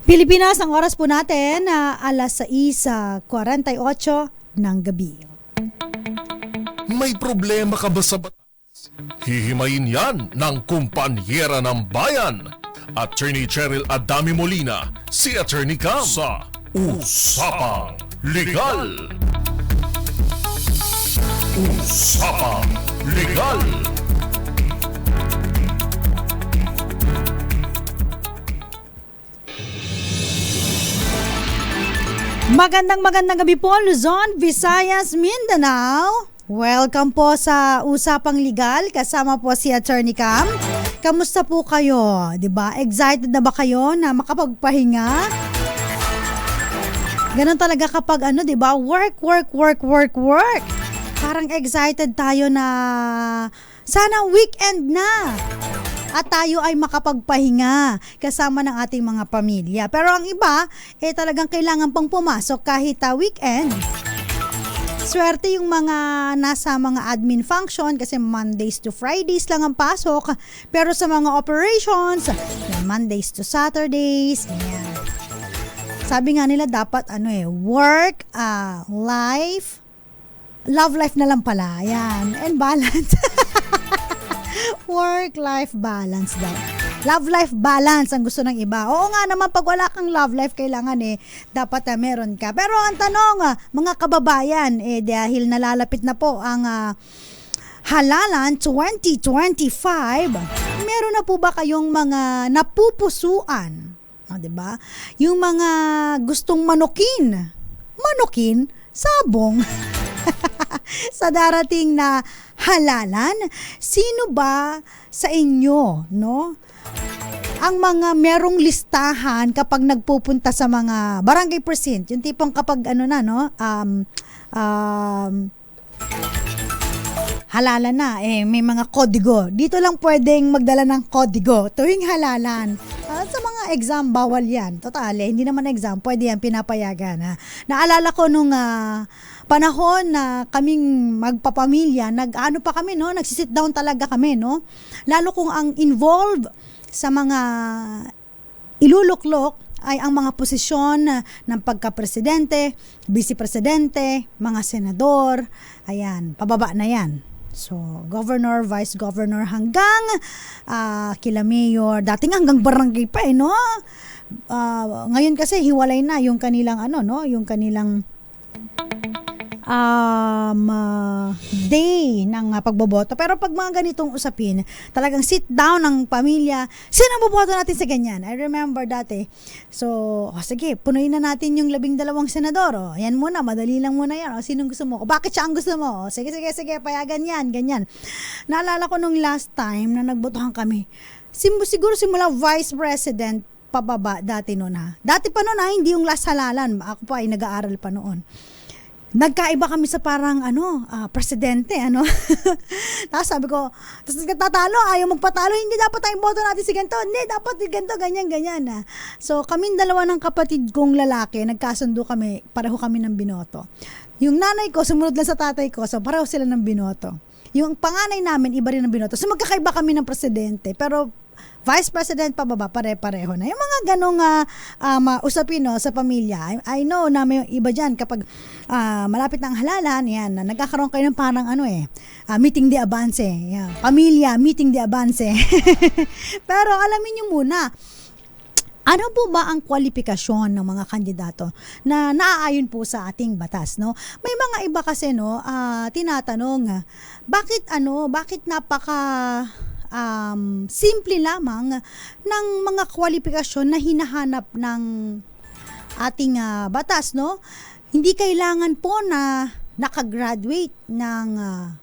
Pilipinas, ang oras po natin alas 6:48 ng gabi. May problema ka ba sa batas? Hihimayin yan ng kumpanyera ng bayan. Attorney Cheryl Adami Molina, si Attorney Cam sa Usapang Legal. Usapang Legal. Magandang gabi po, Luzon, Visayas, Mindanao. Welcome po sa Usapang Legal. Kasama po si Attorney Cam. Kamusta po kayo? 'Di ba? Excited na ba kayo na makapagpahinga? Ganun talaga kapag 'di ba? Work. Parang excited tayo na sana weekend na. At tayo ay makapagpahinga kasama ng ating mga pamilya. Pero ang iba, talagang kailangan pang pumasok kahit weekend. Swerte yung mga nasa mga admin function kasi Mondays to Fridays lang ang pasok. Pero sa mga operations, Mondays to Saturdays. Ayan. Sabi nga nila dapat work, life, love life na lang pala. Ayan. And balance. Work-life balance daw. Love-life balance ang gusto ng iba. Oo nga naman, pag wala kang love life, kailangan dapat meron ka. Pero ang tanong, mga kababayan, dahil nalalapit na po ang Halalan 2025, meron na po ba kayong mga napupusuan? Diba? Yung mga gustong manukin, sabong, sa darating na halalan, sino ba sa inyo, ang mga merong listahan kapag nagpupunta sa mga barangay precinct, yung tipong kapag halalan na, may mga kodigo. Dito lang pwedeng magdala ng kodigo tuwing halalan. Sa mga exam, bawal yan. Total, hindi naman exam, pwede yan, pinapayagan. Naalala ko nung panahon na kaming magpapamilya, nagsisit down talaga kami, Lalo kung ang involved sa mga iluluklok ay ang mga posisyon ng pagka-presidente, vice-presidente, mga senador, ayan, pababa na yan. So, governor, vice governor hanggang kila mayor, dating hanggang barangay pa ngayon kasi hiwalay na yung kanilang yung kanilang day ng pagboboto. Pero pag mga ganitong usapin, talagang sit down ng pamilya, sino boboto natin sa ganyan? I remember dati. So, sige, punuin na natin yung 12 senador. Yan muna, madali lang muna yan. Sinong gusto mo? Bakit siya ang gusto mo? Sige, payagan yan, ganyan. Naalala ko nung last time na nagbotohan kami, siguro simula vice president pababa dati noon Dati pa noon hindi yung last halalan. Ako pa ay nag-aaral pa noon. Nagkaiba kami sa parang presidente tapos sabi ko, tapos tatalo, ayaw magpatalo, hindi dapat tayong boto natin si ganito, hindi dapat si ganito, ganyan. So kaming dalawa ng kapatid kong lalaki, nagkasundo kami, pareho kami ng binoto. Yung nanay ko sumunod lang sa tatay ko, so pareho sila ng binoto. Yung panganay namin iba rin ng binoto, so magkakaiba kami ng presidente, pero vice president pababa, pare-pareho na. Yung mga ganong usapin sa pamilya. I know na may iba dyan kapag malapit na ang halalan, yan, nagkakaroon kayo ng parang meeting de avance. Yan. Pamilya, meeting de avance. Pero alamin nyo muna, ano po ba ang kwalifikasyon ng mga kandidato na naaayon po sa ating batas, May mga iba kasi tinatanong, bakit napaka simple lamang ng mga kwalifikasyon na hinahanap ng ating batas, Hindi kailangan po na nakagraduate ng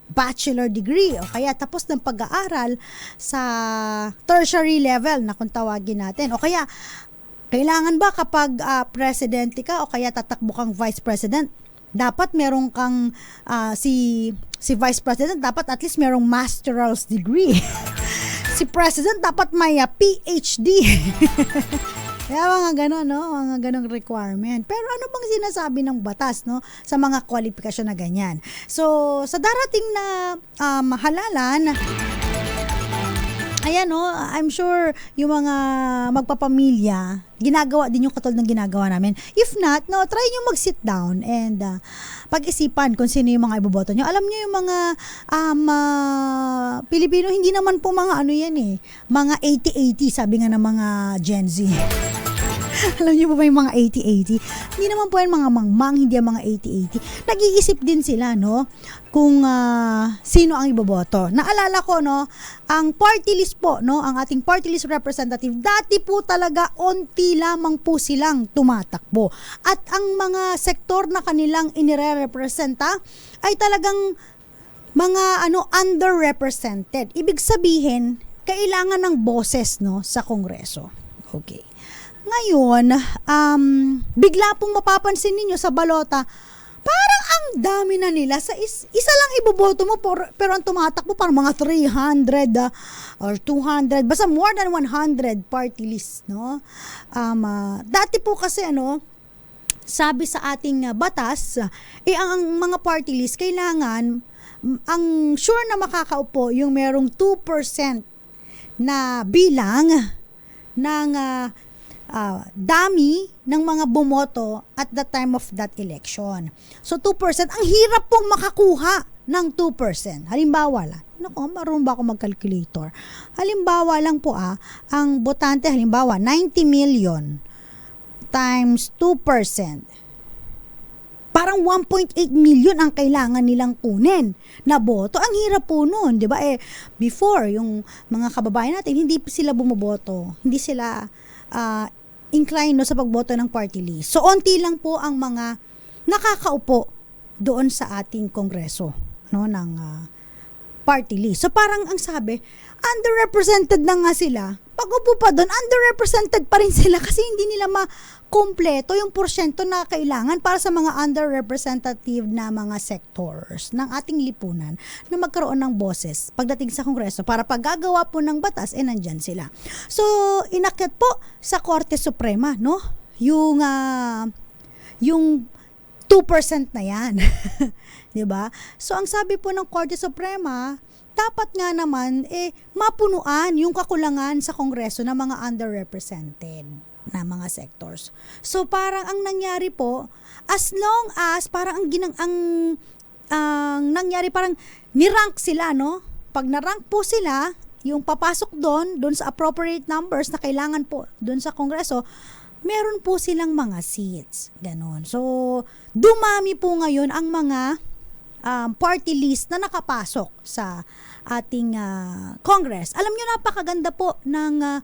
bachelor degree o kaya tapos ng pag-aaral sa tertiary level na kung tawagin natin. O kaya kailangan ba kapag presidente ka o kaya tatakbo kang vice president, dapat meron kang si vice president dapat at least merong master's degree. Si president dapat may PhD. Kaya mga gano'n, mga ganong requirement. Pero ano bang sinasabi ng batas, sa mga kwalifikasyon na ganyan? So, sa darating na halalan, Ayan, no, I'm sure yung mga magpapamilya, ginagawa din yung katulad ng ginagawa namin. If not, no, try nyo mag-sit down and pag-isipan kung sino yung mga iboboto nyo. Alam nyo yung mga Pilipino, hindi naman po mga ano yan eh, mga 80-80, sabi nga ng mga Gen Z. Alam niyo ba yung mga 80-80? Hindi naman po yan mga mangmang, hindi yung mga 80-80. Nag-iisip din sila, no? Kung sino ang iboboto. Naalala ko, no? Ang party list po, no? Ang ating party list representative, dati po talaga onti lamang po silang tumatakbo. At ang mga sektor na kanilang inire-representa ay talagang mga underrepresented. Ibig sabihin, kailangan ng boses, no? Sa Kongreso. Okay. Ngayon, bigla pong mapapansin ninyo sa balota, parang ang dami na nila. Sa isa lang iboboto mo, pero ang tumatakbo parang mga 300 or 200, basta more than 100 party list, no? Dati po kasi, sabi sa ating batas, ang mga party list, kailangan, ang sure na makakaupo, yung merong 2% na bilang ng dami ng mga bumoto at the time of that election. So 2%, ang hirap pong makakuha ng 2%. Halimbawa lang, marunong ba ako mag-calculator? Halimbawa lang po ang botante, halimbawa 90 million times 2%. Parang 1.8 million ang kailangan nilang kunin na boto. Ang hirap po nun, di ba? Before, yung mga kababayan natin, hindi sila bumoboto. Hindi sila inclined sa pagboto ng party list. So, onti lang po ang mga nakakaupo doon sa ating kongreso, no, ng party list. So, parang ang sabi, underrepresented na nga sila. Pag upo pa doon, underrepresented pa rin sila kasi hindi nila makompleto yung porsyento na kailangan para sa mga underrepresentative na mga sectors ng ating lipunan na magkaroon ng boses pagdating sa Kongreso para paggagawa po ng batas, nandyan sila. So, inakyat po sa Korte Suprema, no? Yung 2% na yan. 'Di ba? So, ang sabi po ng Korte Suprema, dapat nga naman mapunuan yung kakulangan sa Kongreso ng mga underrepresented na mga sectors. So parang ang nangyari po, as long as parang ang nangyari parang ni-rank sila, no? Pag na-rank po sila, yung papasok doon sa appropriate numbers na kailangan po doon sa Kongreso, meron po silang mga seats. Ganon. So dumami po ngayon ang mga party list na nakapasok sa ating Congress. Alam nyo, napakaganda po ng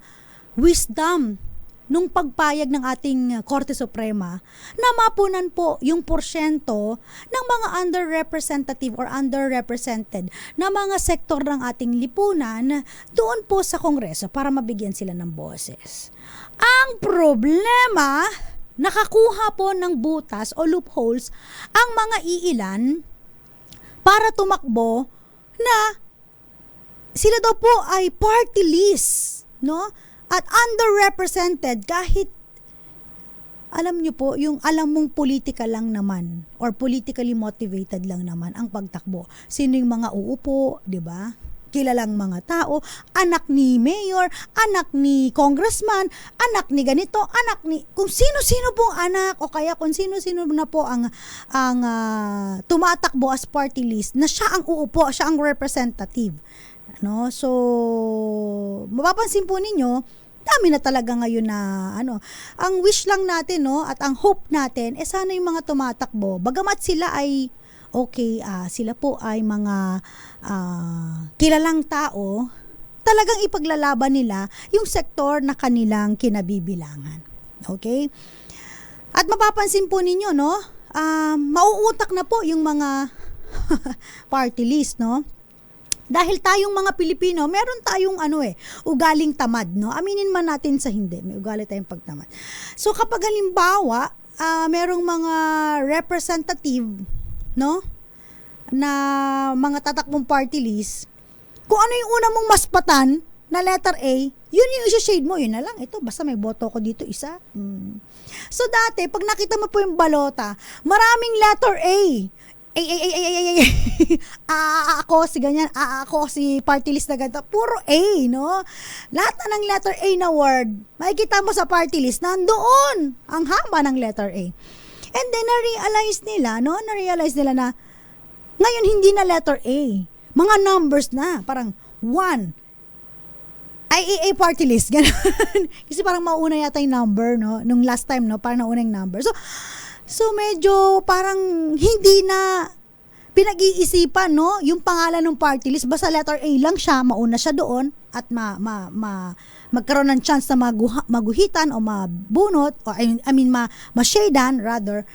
wisdom nung pagpayag ng ating Korte Suprema na mapunan po yung porsyento ng mga underrepresentative or underrepresented na mga sektor ng ating lipunan doon po sa Kongreso para mabigyan sila ng boses. Ang problema, nakakuha po ng butas o loopholes ang mga iilan para tumakbo na sila daw po ay party list, no? At underrepresented kahit alam nyo po, yung alam mong politika lang naman or politically motivated lang naman ang pagtakbo. Sino yung mga uupo, di ba? Kilalang mga tao, anak ni mayor, anak ni congressman, anak ni ganito, anak ni kung sino-sino pong anak o kaya kung sino-sino na po ang tumatakbo as party list na siya ang uupo, siya ang representative. No? So, mapapansin po ninyo, dami na talaga ngayon na ang wish lang natin, no, at ang hope natin sana yung mga tumatakbo, bagamat sila ay okay, sila po ay mga kilalang tao, talagang ipaglalaban nila yung sektor na kanilang kinabibilangan. Okay? At mapapansin po ninyo, no, mauutak na po yung mga party list, no? Dahil tayong mga Pilipino, meron tayong ugaling tamad, no? Aminin man natin sa hindi, may ugali tayong pagtamad. So kapag halimbawa, merong mga representative, no, na mga tatakbong party list, kung ano yung una mong maspatan na letter A, yun yung isa-shade mo, yun na lang. Ito, basta may boto ko dito, isa. So dati, pag nakita mo po yung balota, maraming letter A. ako si ganyan, ako si party list na ganito. Puro A, no? Lahat na ng letter A na word, makikita mo sa party list, nandoon. Ang haba ng letter A. And then, na-realize nila na, ngayon, hindi na letter A. Mga numbers na. Parang 1. IAA party list. Ganun. Kasi parang mauna yata yung number, no? Nung last time, no? Parang nauna yung number. So medyo parang hindi na pinag-iisipan, no? Yung pangalan ng party list. Basta letter A lang siya. Mauna siya doon. At magkaroon ng chance na maguhitan o mabunot. O ma-shadean, rather.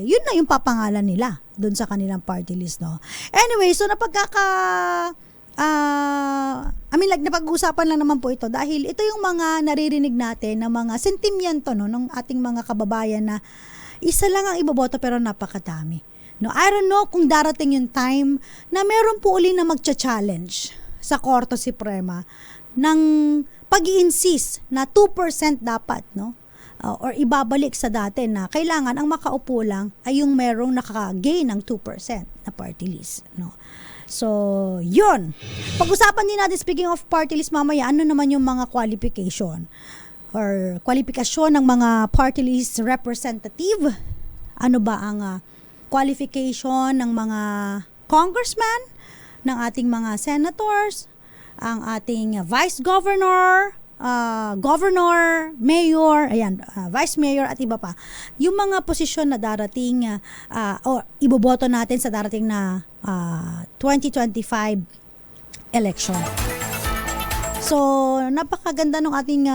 Yun na yung papangalan nila doon sa kanilang party list, no? Anyway, so napag-uusapan lang naman po ito dahil ito yung mga naririnig natin na mga sentimiento, no, ng ating mga kababayan na isa lang ang iboboto pero napakadami. No, I don't know kung darating yung time na meron po uli na magcha-challenge sa Korte Suprema ng pag-i-insist na 2% dapat, no? Or ibabalik sa dati na kailangan ang makaupo lang ay yung merong nakaka-gain ng 2% na party list, no? So, yun. Pag-usapan din natin, speaking of party list mamaya, ano naman yung mga qualification or kwalifikasyon ng mga party list representative? Ano ba ang qualification ng mga congressman, ng ating mga senators, ang ating vice governor, governor, mayor, vice mayor at iba pa. Yung mga posisyon na darating o iboboto natin sa darating na 2025 election. So, napakaganda ng ating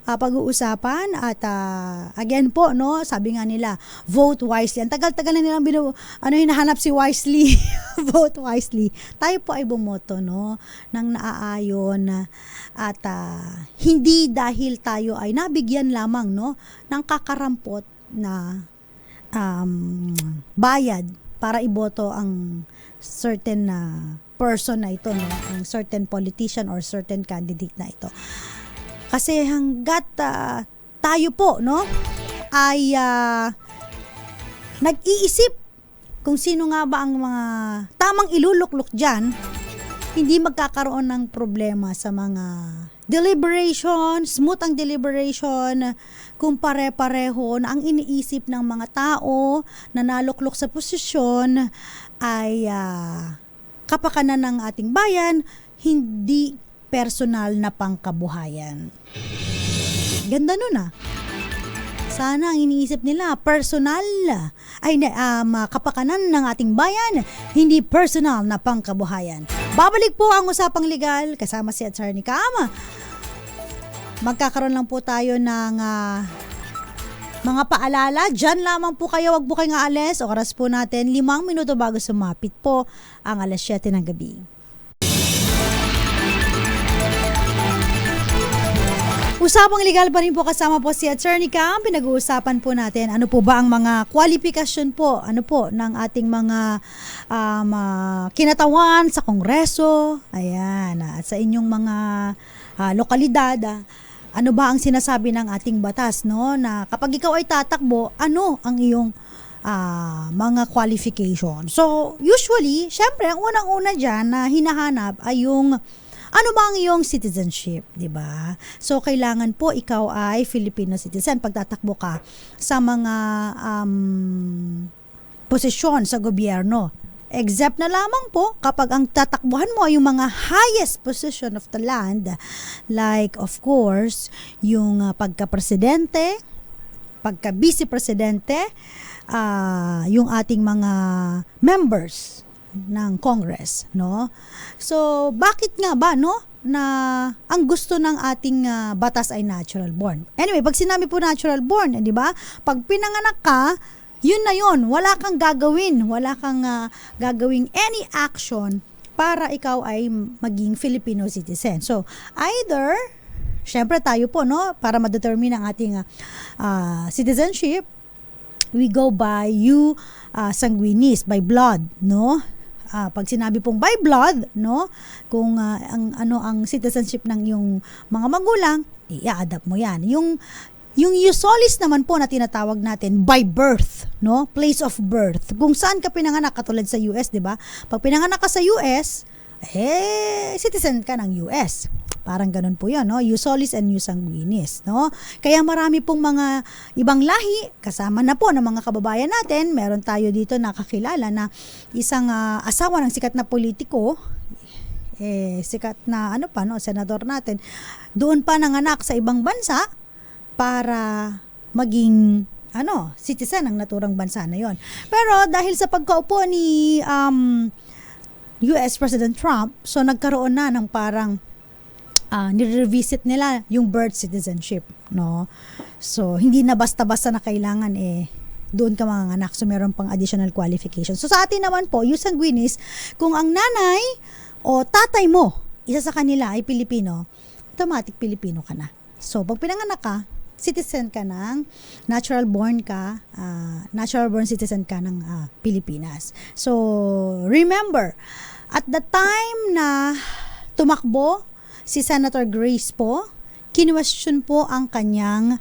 pag-uusapan at again po, no, sabi nga nila, vote wisely. Ang tagal-tagal na nilang hinahanap si wisely. Vote wisely. Tayo po ay bumoto, no, ng naaayon at hindi dahil tayo ay nabigyan lamang, no, ng kakarampot na bayad para iboto ang certain person na ito, no? Ang certain politician or certain candidate na ito. Kasi hanggat tayo po, no, ay nag-iisip kung sino nga ba ang mga tamang iluluklok dyan, hindi magkakaroon ng problema sa mga deliberation, smooth ang deliberation, kung pare-pareho na ang iniisip ng mga tao na naluklok sa posisyon ay kapakanan ng ating bayan, hindi personal na pangkabuhayan. Ganda nun Sana ang iniisip nila, personal ay kapakanan ng ating bayan, hindi personal na pangkabuhayan. Babalik po ang Usapang Legal kasama si Attorney Cam. Magkakaroon lang po tayo ng mga paalala. Diyan lamang po kayo, wag po kayong aalis. Oras po natin 5 minuto bago sumapit po ang 7:00 ng gabi. Usapang Legal pa rin po, kasama po si Attorney Cam. Pinag-uusapan po natin ano po ba ang mga kwalifikasyon po, ng ating mga kinatawan sa Kongreso, at sa inyong mga lokalidad. Ano ba ang sinasabi ng ating batas, no? Na kapag ikaw ay tatakbo, ano ang iyong mga qualification? So, usually, syempre, ang unang-una dyan na hinahanap ay yung ano ba ang iyong citizenship, di ba? So, kailangan po ikaw ay Filipino citizen pag tatakbo ka sa mga posisyon sa gobyerno. Except na lamang po kapag ang tatakbuhan mo ay yung mga highest position of the land, like of course yung pagka-presidente, pagka-vice-presidente, yung ating mga members ng Congress, no? So bakit nga ba, no, na ang gusto ng ating batas ay natural born? Anyway, pag sinabi po natural born, di ba? Pag pinanganak ka, yun na yun, wala kang gagawin, wala kang gagawing any action para ikaw ay maging Filipino citizen. So, either, syempre tayo po, no, para ma-determine ang ating citizenship, we go by sanguinis, by blood, no? Pag sinabi pong by blood, no, kung ang citizenship ng iyong mga magulang, i-adapt mo yan. Yung Yung iusolis naman po na tinatawag natin by birth, no? Place of birth. Kung saan ka pinanganak, katulad sa US, di ba? Pag pinanganak ka sa US, citizen ka ng US. Parang ganun po yun, no? Iusolis and ius sanguinis, no? Kaya marami pong mga ibang lahi, kasama na po ng mga kababayan natin. Meron tayo dito nakakilala na isang asawa ng sikat na politiko, sikat na senador natin, doon pa nanganak sa ibang bansa para maging citizen ng naturang bansa na yon. Pero dahil sa pagkaupo ni US President Trump, so nagkaroon na ng parang nire-revisit nila yung birth citizenship, no? So hindi na basta-basta na kailangan doon ka manganak, so meron pang additional qualifications. So sa atin naman po, ius sanguinis, kung ang nanay o tatay mo, isa sa kanila ay Pilipino, automatic Pilipino ka na. So, pag pinanganak ka, citizen ka ng, natural born citizen ka ng Pilipinas. So, remember, at the time na tumakbo si Senator Grace po, kinwestiyon po ang kanyang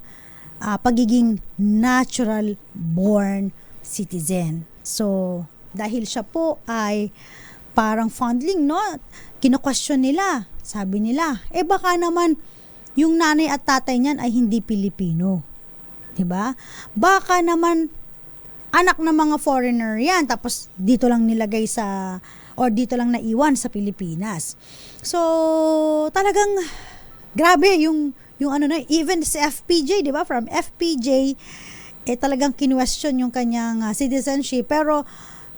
pagiging natural born citizen. So, dahil siya po ay parang fondling, no? Kino-question nila. Sabi nila, baka naman yung nanay at tatay niyan ay hindi Pilipino. 'Di ba? Baka naman anak ng mga foreigner 'yan, tapos dito lang nilagay dito lang naiwan sa Pilipinas. So, talagang grabe yung even sa FPJ, 'di ba? From FPJ talagang kinwestiyon yung kanyang citizenship, pero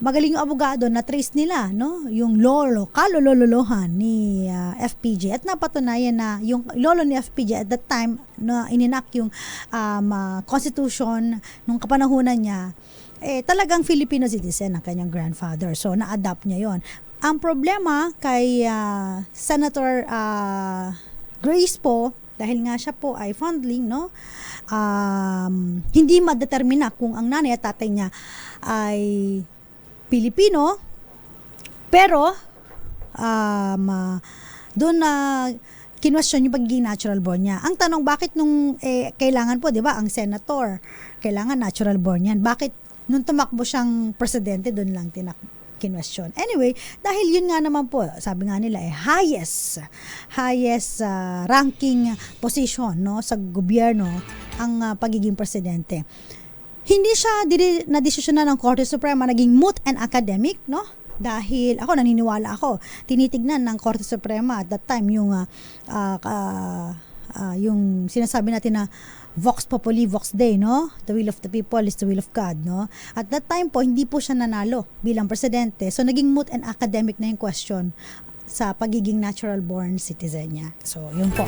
magaling yung abogado na trace nila, no? Yung kalololohan ni FPJ, at napatunayan na yung lolo ni FPJ at that time na ininak yung constitution nung kapanahunan niya, talagang Filipino citizen ang kanyang grandfather. So na-adapt niya yon. Ang problema kay Senator Grace po, dahil nga siya po ay fondling, no? Hindi madetermina kung ang nanay at tatay niya ay Pilipino, pero doon na kinwestiyon yung pagiging natural born niya. Ang tanong, bakit nung kailangan po, 'di ba, ang senator kailangan natural born yan? Bakit nung tumakbo siyang presidente doon lang kinwestiyon? Anyway, dahil yun nga naman po, sabi nga nila highest ranking position, no, sa gobyerno ang pagiging presidente. Hindi siya na-desisyonan ng Korte Suprema, naging moot and academic, no? Dahil naniniwala ako, tinitignan ng Korte Suprema at that time yung sinasabi natin na Vox Populi, Vox Dei, no? The will of the people is the will of God, no? At that time po, hindi po siya nanalo bilang presidente. So, naging moot and academic na yung question sa pagiging natural born citizen niya. So, yun po.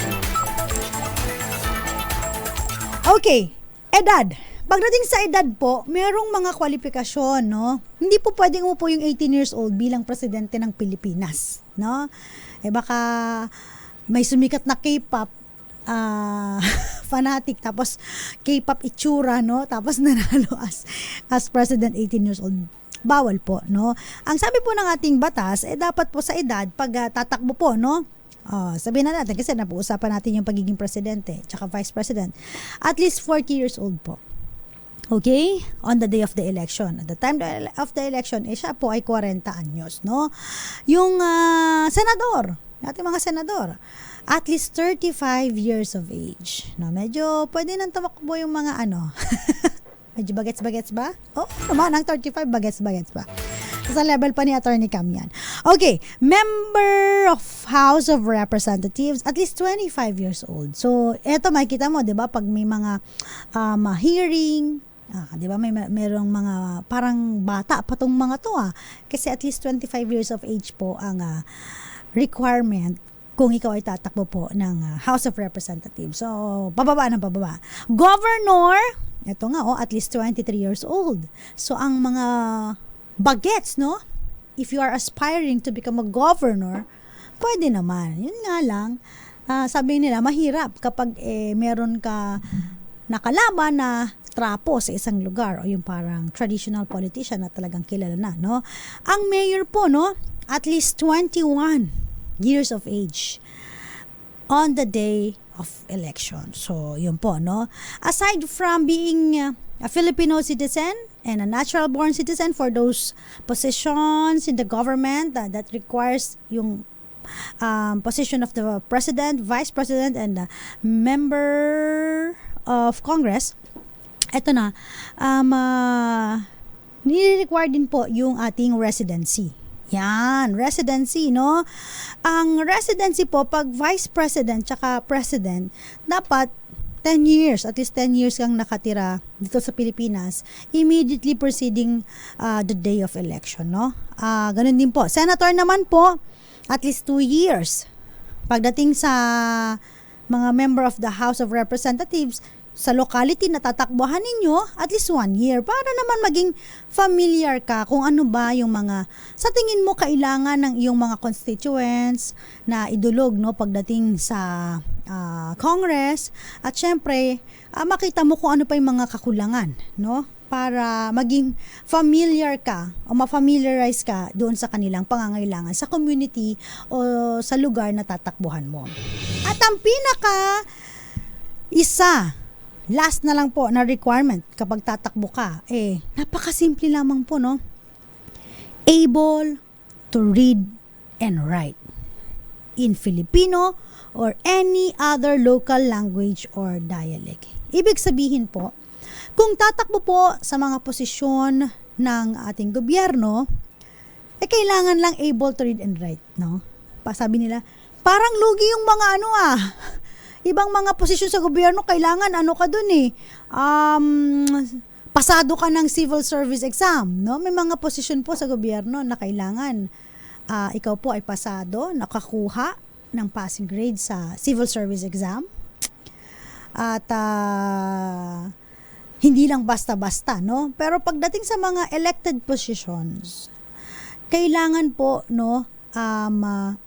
Okay, edad. Pagdating sa edad po, merong mga kwalifikasyon, no? Hindi po pwedeng umupo yung 18 years old bilang presidente ng Pilipinas, no? Baka may sumikat na K-pop fanatic, tapos K-pop itsura, no? Tapos nanalo as president 18 years old. Bawal po, no? Ang sabi po ng ating batas, dapat po sa edad, pag tatakbo po, no? Sabihin na natin, kasi napag-usapan natin yung pagiging presidente, tsaka vice president. At least 40 years old po. Okay? On the day of the election. At the time of the election, siya po ay 40 anyos, no? Yung senador, ating mga senador, at least 35 years of age. No, medyo pwede nang tumakbo yung mga medyo bagets-bagets ba? Naman, ang 35 bagets-bagets ba? Sa level pa ni Attorney Cam yan. Okay, member of House of Representatives, at least 25 years old. So, eto makikita mo, 'di ba, pag may mga hearing, 'di ba, merong mga parang bata pa tong mga to kasi at least 25 years of age po ang requirement kung ikaw ay tatakbo po ng House of Representatives. So, pababa ng pababa. Governor, ito nga, at least 23 years old. So, ang mga bagets, no? If you are aspiring to become a governor, pwede naman. Yun nga lang, sabi nila, mahirap kapag meron ka nakalaban na trapo sa isang lugar o yung parang traditional politician na talagang kilala na, no? Ang mayor po, no? At least 21 years of age on the day of election. So, yun po, no? Aside from being a Filipino citizen and a natural-born citizen for those positions in the government that requires yung position of the president, vice president, and member of Congress, eto na, nire-require din po yung ating residency. Yan, residency, no? Ang residency po, pag vice president tsaka president, dapat 10 years, at least 10 years kang nakatira dito sa Pilipinas, immediately preceding the day of election, no? Ganun din po. Senator naman po, at least 2 years. Pagdating sa mga member of the House of Representatives, sa locality na tatakbuhan ninyo, at least 1 year, para naman maging familiar ka kung ano ba yung mga, sa tingin mo kailangan ng iyong mga constituents na idulog, no, pagdating sa Congress, at syempre, makita mo kung ano pa yung mga kakulangan, no, para maging familiar ka o ma-familiarize ka doon sa kanilang pangangailangan sa community o sa lugar na tatakbuhan mo. At ang last na lang po na requirement kapag tatakbo ka, napakasimple lamang po, no? Able to read and write in Filipino or any other local language or dialect. Ibig sabihin po, kung tatakbo po sa mga posisyon ng ating gobyerno, kailangan lang able to read and write, no? Sabi nila, parang lugi yung mga ibang mga posisyon sa gobyerno, kailangan ka dun pasado ka ng civil service exam, no? May mga posisyon po sa gobyerno na kailangan ikaw po ay pasado, nakakuha ng passing grade sa civil service exam. At hindi lang basta-basta, no? Pero pagdating sa mga elected positions, kailangan po, no,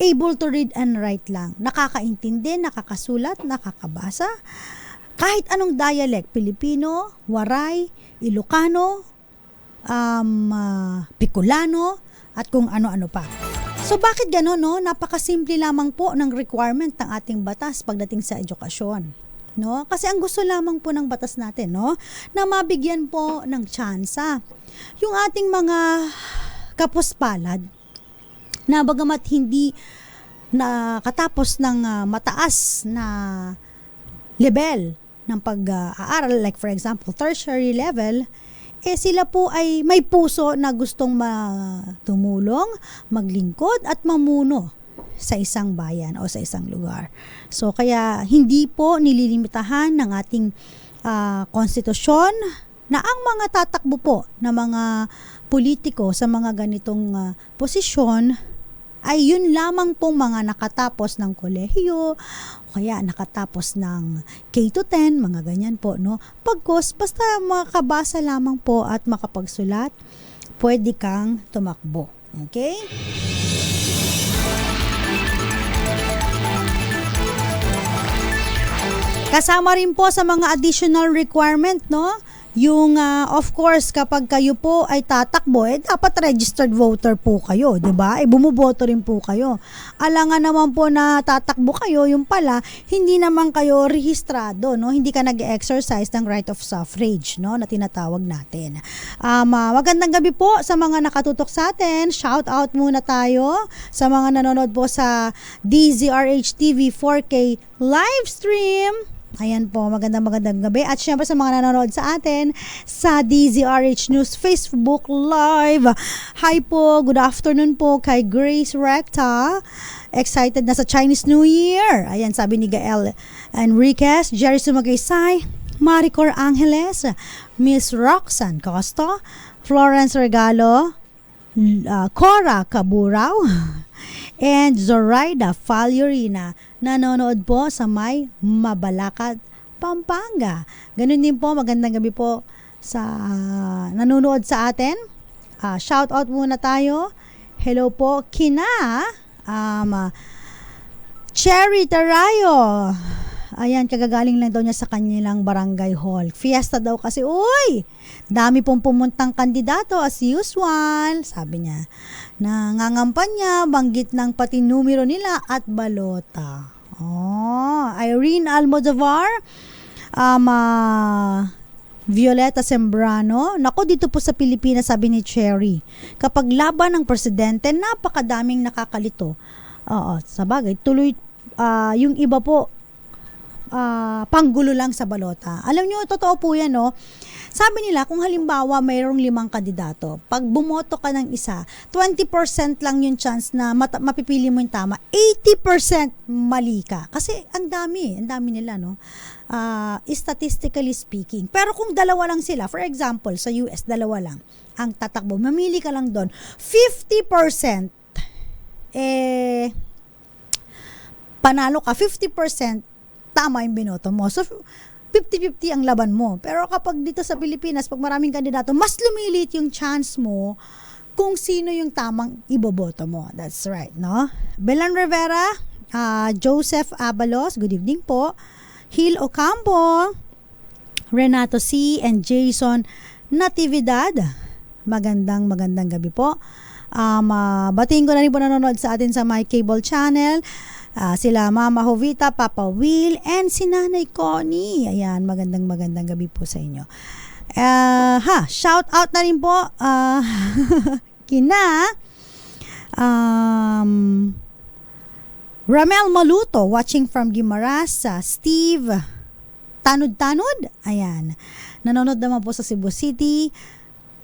able to read and write lang. Nakakaintindi, nakakasulat, nakakabasa. Kahit anong dialect, Pilipino, Waray, Ilocano, Bicolano, at kung ano-ano pa. So bakit gano'n, no? Napakasimple lamang po ng requirement ng ating batas pagdating sa edukasyon, no? Kasi ang gusto lamang po ng batas natin, no, na mabigyan po ng tsansa yung ating mga kapuspalad na bagamat hindi na katapos ng mataas na level ng pag-aaral, like for example tertiary level, sila po ay may puso na gustong tumulong, maglingkod at mamuno sa isang bayan o sa isang lugar. So kaya hindi po nililimitahan ng ating konstitusyon na ang mga tatakbo po na mga politiko sa mga ganitong posisyon ay yun lamang pong mga nakatapos ng kolehiyo, o kaya nakatapos ng K-10, mga ganyan po, no? Pagkos, basta makabasa lamang po at makapagsulat, pwede kang tumakbo. Okay? Kasama rin po sa mga additional requirement, no? Yung, of course, kapag kayo po ay tatakbo, dapat registered voter po kayo, di ba? Bumuboto rin po kayo. Alangan naman po na tatakbo kayo, yung pala, hindi naman kayo rehistrado, no? Hindi ka nag-exercise ng right of suffrage, no? Na tinatawag natin. Magandang gabi po sa mga nakatutok sa atin. Shout out muna tayo sa mga nanonood po sa DZRH TV 4K live stream. Ayan po, magandang gabi. At syempre sa mga nanonood sa atin sa DZRH News Facebook Live. Hi po, good afternoon po kay Grace Recta. Excited na sa Chinese New Year. Ayan, sabi ni Gael Enriquez, Jerry Sumagaysay, Maricor Angeles, Miss Roxanne Costa, Florence Regalo, Cora Caburao, and Zoraida Faljorina. Nanonood po sa may Mabalacat, Pampanga. Ganun din po, magandang gabi po sa nanonood sa atin. Shout out muna tayo. Hello po kina Cherry Tarayo. Ayan, kagagaling lang daw niya sa kanilang barangay hall. Fiesta daw kasi, uy! Dami pong pumuntang kandidato as usual, sabi niya. Nangangampanya, banggit ng pati numero nila at balota. Oh, Irene Almodovar, Violeta Sembrano. Nako, dito po sa Pilipinas, sabi ni Cherry, kapag laban ng presidente, napakadaming nakakalito. Oo, sa bagay, tuloy, yung iba po, panggulo lang sa balota. Alam nyo, totoo po yan, no? Sabi nila, kung halimbawa mayroong 5 kandidato, pag bumoto ka ng isa, 20% lang yung chance na mapipili mo yung tama, 80% mali ka. Kasi ang dami nila, no? Statistically speaking. Pero kung dalawa lang sila, for example, sa US, dalawa lang ang tatakbo, mamili ka lang doon, 50%, panalo ka, 50%, tama yung binoto mo. So, 50-50 ang laban mo. Pero kapag dito sa Pilipinas, pag maraming kandidato, mas lumilit yung chance mo kung sino yung tamang iboboto mo. That's right, no? Belan Rivera, Joseph Abalos, good evening po. Hil Ocampo, Renato C. and Jason Natividad, magandang gabi po. Batiin ko na rin po nanonood sa atin sa my cable channel. Sila Mama Jovita, Papa Will, and si Nanay Connie. Ayan, magandang gabi po sa inyo. Shout out na rin po kina Ramel Maluto, watching from Guimaras, Steve Tanod. Ayan, nanonood naman po sa Cebu City.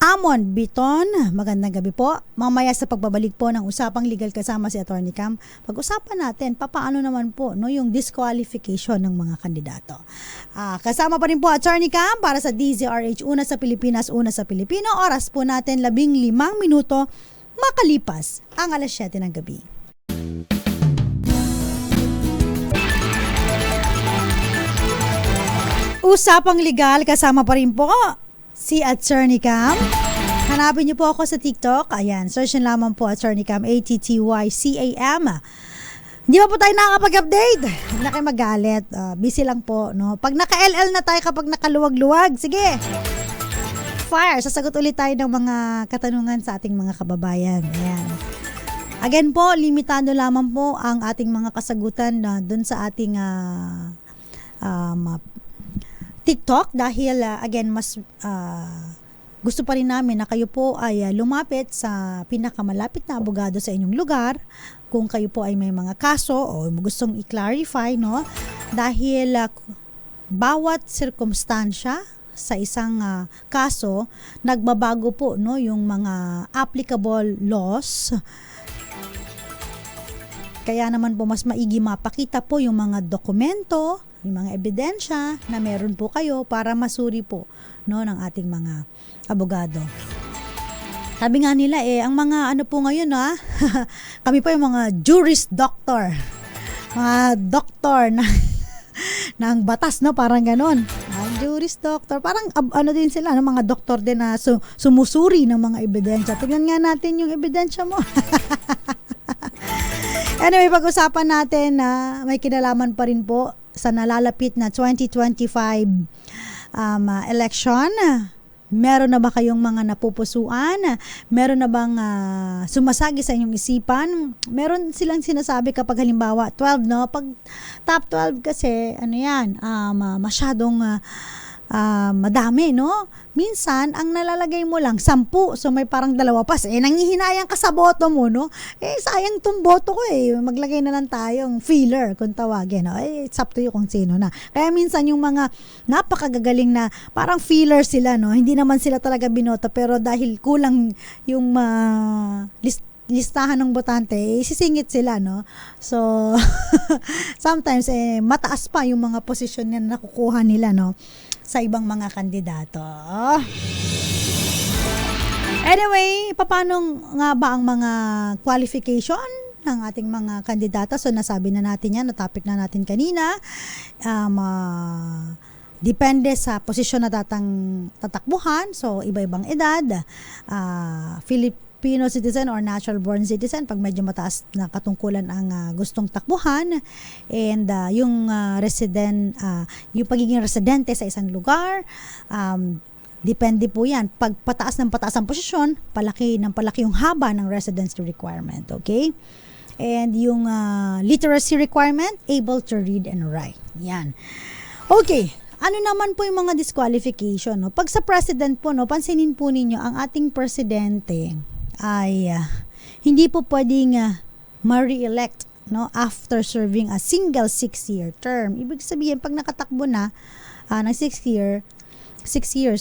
Amon Biton, magandang gabi po. Mamaya sa pagbabalik po ng Usapang Legal kasama si Attorney Cam, pag-usapan natin papaano naman po, no, yung disqualification ng mga kandidato. Kasama pa rin po Attorney Cam para sa DZRH, una sa Pilipinas, una sa Pilipino. Oras po natin 15 minuto makalipas ang 7:00 ng gabi. Usapang Legal kasama pa rin po si Attorney Cam. Hanapin niyo po ako sa TikTok. Ayan, search nyo lamang po Attorney Cam, ATTYCAM. Hindi pa po tayo nakakapag-update. Hindi na kayo magalit. Busy lang po, no? Pag naka-LL na tayo, kapag nakaluwag-luwag, sige. Fire. Sasagot ulit tayo ng mga katanungan sa ating mga kababayan. Ayan. Again po, limitado lamang po ang ating mga kasagutan dun sa ating TikTok dahil again mas gusto pa rin namin na kayo po ay lumapit sa pinakamalapit na abogado sa inyong lugar kung kayo po ay may mga kaso o gustong i-clarify, no? Dahil bawat sirkumstansya sa isang kaso nagbabago po, no, yung mga applicable laws. Kaya naman po mas maigi mapakita po yung mga dokumento, yung mga ebidensya na meron po kayo para masuri po, no, ng ating mga abogado. Sabi nga nila ang mga ano po ngayon kami po yung mga juris doctor. Mga doktor ng batas, no, parang ganon. Juris doctor, parang ano din sila, no, mga doktor din na sumusuri ng mga ebidensya. Tignan nga natin yung ebidensya mo. Anyway, pag-usapan natin na may kinalaman pa rin po sa nalalapit na 2025 election. Meron na ba kayong mga napupusuan? Meron na bang sumasagi sa inyong isipan? Meron silang sinasabi kapag halimbawa 12, no? Pag top 12 kasi, ano yan, masyadong madami, no? Minsan, ang nalalagay mo lang 10, so may parang 2 pa. Nanghihinayang ka sa boto mo, no? Sayang tong boto ko maglagay na lang tayong filler kung tawagin, no? It's up to you kung sino na. Kaya minsan yung mga napakagagaling na parang filler sila, no? Hindi naman sila talaga binoto, pero dahil kulang yung listahan ng botante, sisingit sila, no? So, sometimes, mataas pa yung mga posisyon na nakukuha nila, no, sa ibang mga kandidato. Anyway, paano nga ba ang mga qualification ng ating mga kandidato? So, nasabi na natin yan, na-topic na natin kanina. Depende sa posisyon na tatakbuhan. So, iba-ibang edad. Filipino citizen or natural born citizen pag medyo mataas na katungkulan ang gustong takbuhan, and yung resident, yung pagiging residente sa isang lugar, depende po yan. Pag pataas ng pataas ang posisyon, palaki ng palaki yung haba ng residency requirement, okay? And yung literacy requirement, able to read and write. Yan. Okay. Ano naman po yung mga disqualification? No? Pag sa president po, no, pansinin po ninyo, ang ating presidente ay hindi po pwedeng ma-re-elect, no, after serving a single 6-year term. Ibig sabihin, pag nakatakbo na ng 6 years,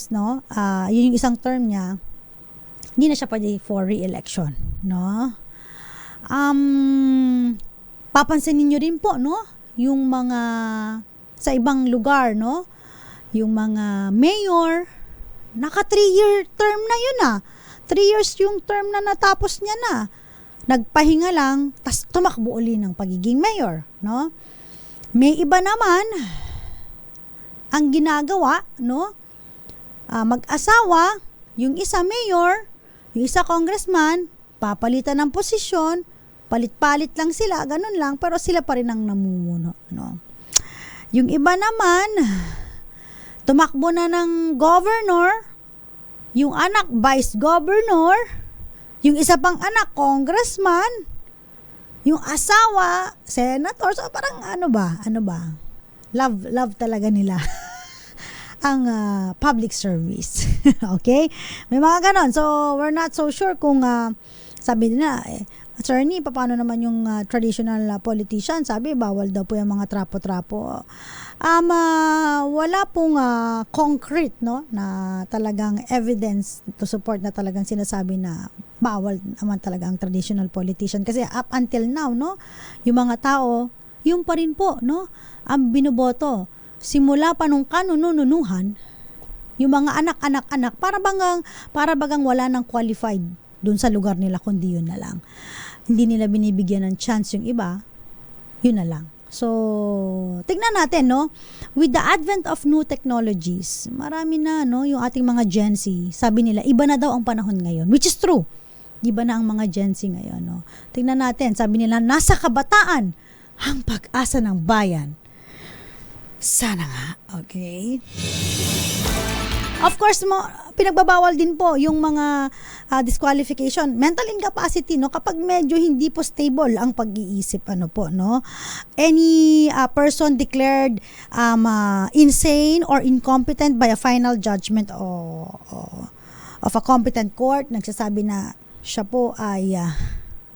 no, yun yung isang term niya, hindi na siya pwede for re-election. No? Papansinin nyo rin po, no, yung mga sa ibang lugar, no, yung mga mayor, naka 3-year term na yun 3 years yung term na natapos niya na. Nagpahinga lang, tas tumakbo uli ng pagiging mayor, no? May iba naman, ang ginagawa, no, mag-asawa, yung isa mayor, yung isa congressman, papalitan ng posisyon, palit-palit lang sila, ganun lang, pero sila pa rin ang namumuno, no? Yung iba naman, tumakbo na ng governor, yung anak vice governor, yung isa pang anak congressman, yung asawa senator. So parang ano ba? Love talaga nila ang public service. Okay? May mga ganon. So we're not so sure kung sabi nila attorney, paano naman yung traditional politician? Sabi, bawal daw po yung mga trapo-trapo. Wala pong concrete, no, na talagang evidence to support na talagang sinasabi na bawal naman talaga ang traditional politician. Kasi up until now, no, yung mga tao, yung pa rin po, no, ang binoboto. Simula pa nung kanununuhan, yung mga anak-anak, para bagang wala nang qualified dun sa lugar nila, kundi yun na lang. Hindi nila binibigyan ng chance yung iba, yun na lang. So, tignan natin, no? With the advent of new technologies, marami na, no, yung ating mga Gen Z, sabi nila, iba na daw ang panahon ngayon, which is true. Iba na ang mga Gen Z ngayon, no? Tignan natin, sabi nila, nasa kabataan ang pag-asa ng bayan. Sana nga, okay? Of course, pinagbabawal din po yung mga disqualification, mental incapacity, no, kapag medyo hindi po stable ang pag-iisip, ano po, no. Any person declared insane or incompetent by a final judgment of a competent court, nagsasabi na siya po ay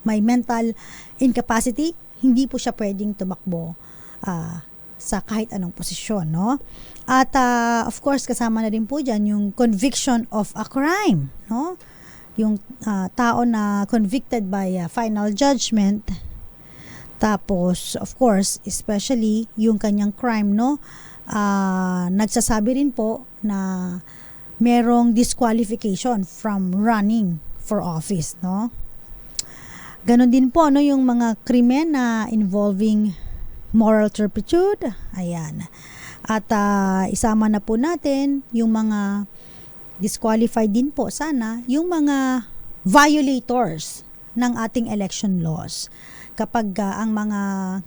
may mental incapacity, hindi po siya pwedeng tumakbo sa kahit anong posisyon, no? At of course, kasama na rin po dyan yung conviction of a crime, no? Yung tao na convicted by final judgment. Tapos, of course, especially yung kanyang crime, no? Nagsasabi rin po na merong disqualification from running for office, no? Ganon din po, no, yung mga krimen na involving moral turpitude. Ayan. At isama na po natin yung mga disqualified din po sana, yung mga violators ng ating election laws. Kapag ang mga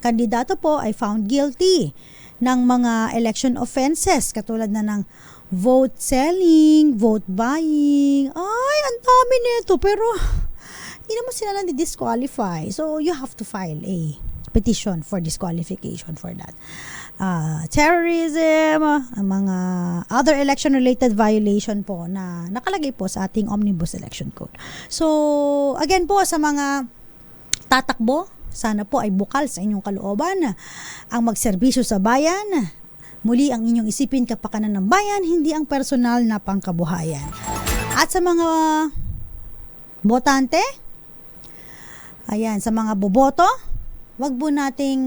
kandidato po ay found guilty ng mga election offenses, katulad na ng vote selling, vote buying, ay, ang dami nito, pero hindi naman sila na-disqualify. So, you have to file a petition for disqualification for that. Terrorism, mga other election-related violation po na nakalagay po sa ating Omnibus Election Code. So, again po, sa mga tatakbo, sana po ay bukal sa inyong kalooban ang magserbisyo sa bayan. Muli ang inyong isipin kapakanan ng bayan, hindi ang personal na pangkabuhayan. At sa mga botante, ayan, sa mga boboto, wag po nating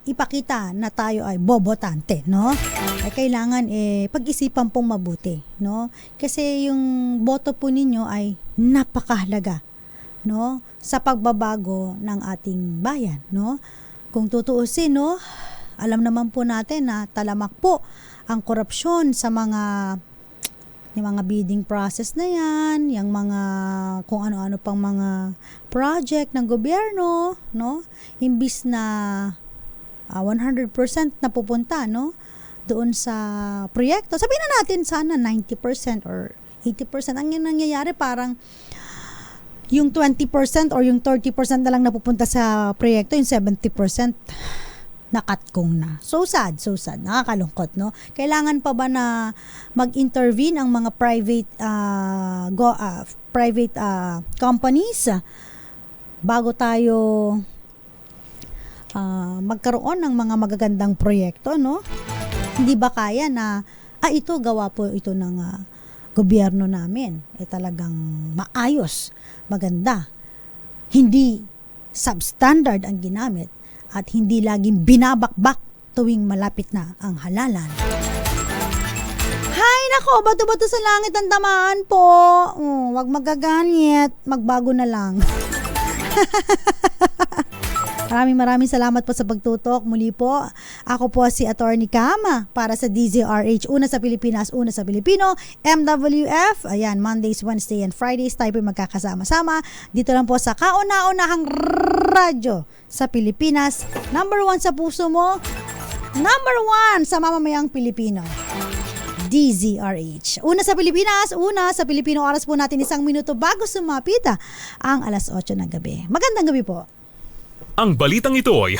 ipakita na tayo ay bobotante, no? Ay kailangan pag-isipan pong mabuti, no? Kasi yung boto po ninyo ay napakahalaga, no? Sa pagbabago ng ating bayan, no? Kung tutuusin, no? Alam naman po natin na talamak po ang korupsyon sa yung mga bidding process na yan, yung mga kung ano-ano pang mga project ng gobyerno, no? Imbis na 100% na pupunta, no, doon sa proyekto. Sabihin na natin sana 90% or 80%. Ang nangyayari parang yung 20% or yung 30% na lang napupunta sa proyekto, yung 70% nakatkong na. So sad, nakakalungkot, no? Kailangan pa ba na mag-intervene ang mga private companies bago tayo magkaroon ng mga magagandang proyekto, no? Hindi ba kaya na ito gawa po ito ng gobyerno namin, talagang maayos, maganda, hindi substandard ang ginamit at hindi laging binabakbak tuwing malapit na ang halalan. Hay nako, bato-bato sa langit ang tamaan po. Wag magagalit, magbago na lang. Maraming salamat po sa pagtutok. Muli po, ako po si Attorney Cam para sa DZRH, una sa Pilipinas, una sa Pilipino, MWF. Ayan, Mondays, Wednesday, and Fridays tayo po magkakasama-sama. Dito lang po sa kauna-unahang radyo sa Pilipinas. Number 1 sa puso mo, number 1 sa mamamayang Pilipino. DZRH. Una sa Pilipinas, una sa Pilipino. Oras po natin 1 minuto bago sumapit ang 8:00 ng gabi. Magandang gabi po. Ang balitang ito ay